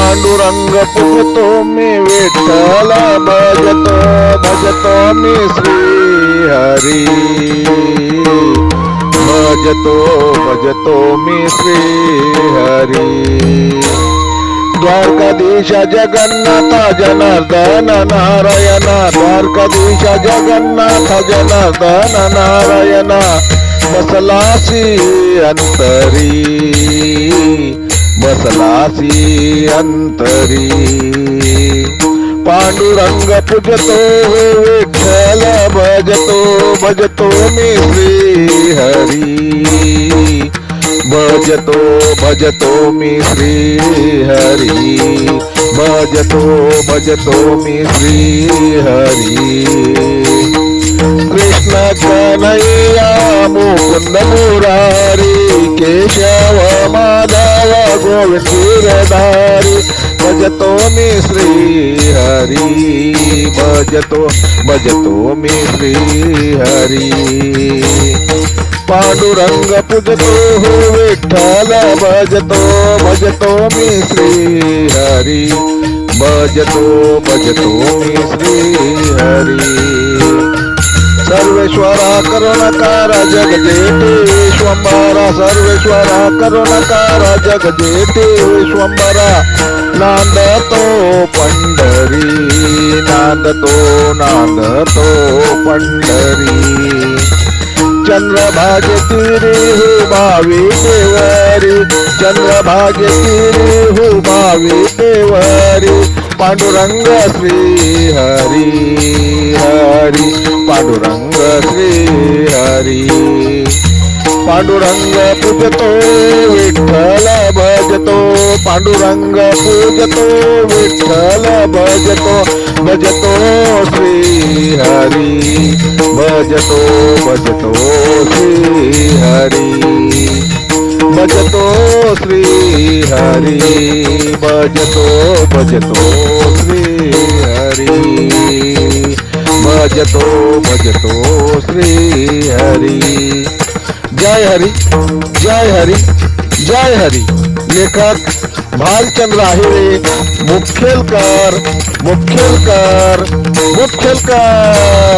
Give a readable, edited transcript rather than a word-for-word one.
पांडुरंग पूजतो मी विठ्ठल भजतो भजतो मी श्री हरी भजतो भजतो मी श्री हरी द्वारकाधीश जगन्नाथ जनार्दन नारायण द्वारकाधीश जगन्नाथ जनार्दन नारायण बसलासी अंतरी बसलासी अंतरी पांडुरंग पूजतो विठ्ठल भजतो भजतो मी श्री हरी भजतो भजतो मी श्री हरी भजतो भजतो मी श्री हरी कृष्ण कन्हैया मुकुंद मुरारी केशव माधव गोविंद गिरधारी भजतो मी श्री हरी भजतो भजतो मी श्री हरी पांडुरंग पूजतो विठ्ठल भजतो भजतो मी श्री हरी भजतो भजतो मी श्री हरी सर्वेश्वरा करुणाकार जगजेते विश्वंभरा सर्वेश्वरा करुणाकार जगजेते विश्वंभरा नांदतो पंढरी नांदतो नांदतो पंढरी चंद्रभागे तीरी हुबावी देवरी चंद्रभागे तीरी हुबावी देवरी पांडुरंग श्री हरी हरी पांडुरंग श्री हरी पांडुरंग पूजतो विठ्ठल भजतो पांडुरंग पूजतो विठ्ठल भजतो भजतो श्री हरी भजतो भजतो श्री हरी भजतो श्री हरी भजतो भजतो श्री हरी भजतो भजतो श्री हरी जय हरी जय हरी जय हरी लेखक भालचंद्र आहिरे मुखेलकर मुखेलकर मुखेलकर